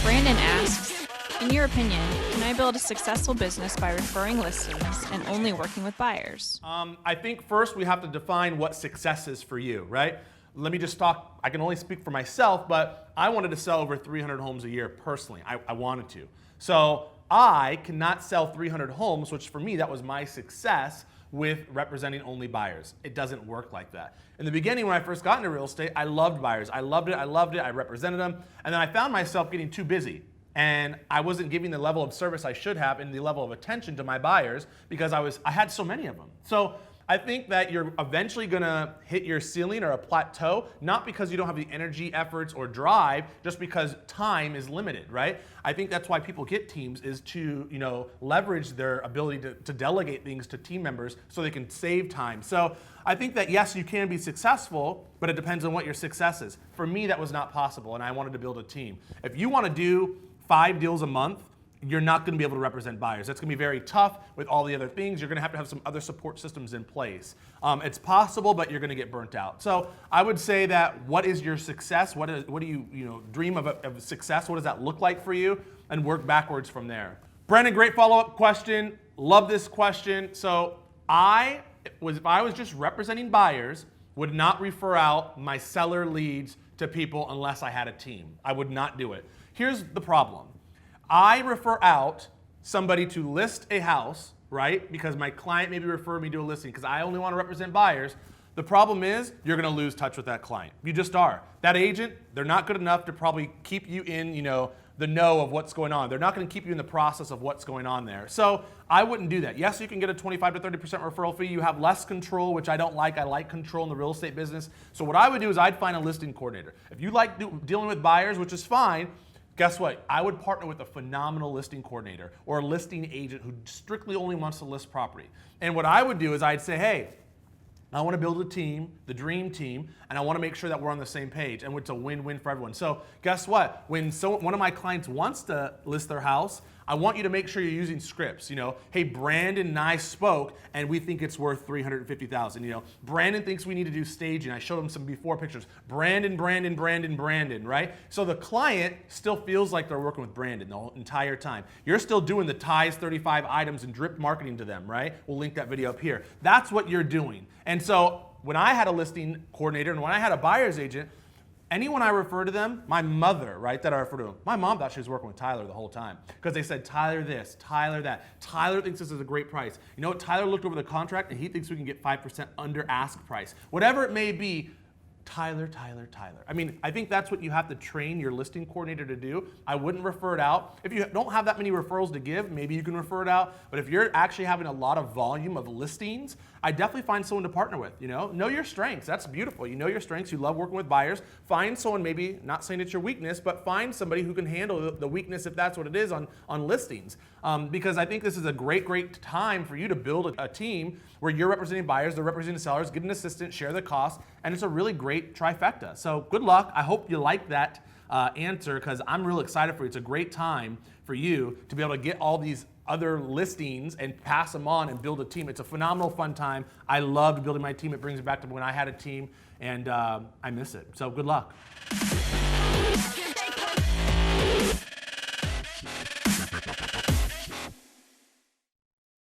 Brandon asks, in your opinion, can I build a successful business by referring listings and only working with buyers? I think first we have to define what success is for you, right? Let me just talk, I can only speak for myself, but I wanted to sell over 300 homes a year personally. I wanted to. So I cannot sell 300 homes, which for me, that was my success with representing only buyers. It doesn't work like that. In the beginning, when I first got into real estate, I loved buyers. I loved it, I represented them, and then I found myself getting too busy. And I wasn't giving the level of service I should have and the level of attention to my buyers because I had so many of them. So I think that you're eventually gonna hit your ceiling or a plateau, not because you don't have the energy, efforts, or drive, just because time is limited, right? I think that's why people get teams, is to leverage their ability to delegate things to team members so they can save time. So I think that yes, you can be successful, but it depends on what your success is. For me, that was not possible, and I wanted to build a team. If you wanna do 5 deals a month, you're not going to be able to represent buyers. That's going to be very tough with all the other things. You're going to have some other support systems in place. It's possible, but you're going to get burnt out. So I would say that what is your success? What do you dream of success? What does that look like for you? And work backwards from there. Brandon, great follow-up question. Love this question. So if I was just representing buyers, would not refer out my seller leads to people unless I had a team. I would not do it. Here's the problem. I refer out somebody to list a house, right? Because my client maybe referred me to a listing because I only want to represent buyers. The problem is you're going to lose touch with that client. You just are. That agent, they're not good enough to probably keep you in, the know of what's going on. They're not going to keep you in the process of what's going on there. So I wouldn't do that. Yes, you can get a 25 to 30% referral fee. You have less control, which I don't like. I like control in the real estate business. So what I would do is I'd find a listing coordinator. If you like dealing with buyers, which is fine, guess what? I would partner with a phenomenal listing coordinator or a listing agent who strictly only wants to list property. And what I would do is I'd say, hey, I want to build a team, the dream team, and I want to make sure that we're on the same page, and it's a win-win for everyone. So guess what? When one of my clients wants to list their house, I want you to make sure you're using scripts. Hey, Brandon and I spoke, and we think it's worth $350,000. Brandon thinks we need to do staging. I showed him some before pictures. Brandon, right? So the client still feels like they're working with Brandon the whole entire time. You're still doing the ties 35 items and drip marketing to them, right? We'll link that video up here. That's what you're doing. And so when I had a listing coordinator and when I had a buyer's agent, anyone I refer to them, my mother, right, that I refer to them, my mom thought she was working with Tyler the whole time because they said, Tyler this, Tyler that. Tyler thinks this is a great price. You know what? Tyler looked over the contract and he thinks we can get 5% under ask price. Whatever it may be, Tyler. I mean, I think that's what you have to train your listing coordinator to do. I wouldn't refer it out. If you don't have that many referrals to give, maybe you can refer it out. But if you're actually having a lot of volume of listings, I definitely find someone to partner with. Know your strengths. That's beautiful. You know your strengths. You love working with buyers. Find someone, maybe not saying it's your weakness, but find somebody who can handle the weakness if that's what it is on listings. Because I think this is a great time for you to build a team where you're representing buyers, they're representing sellers, get an assistant, share the cost, and it's a really great trifecta. So good luck. I hope you like that answer because I'm real excited for you. It's a great time for you to be able to get all these other listings and pass them on and build a team. It's a phenomenal fun time. I loved building my team. It brings me back to when I had a team, and I miss it. So good luck.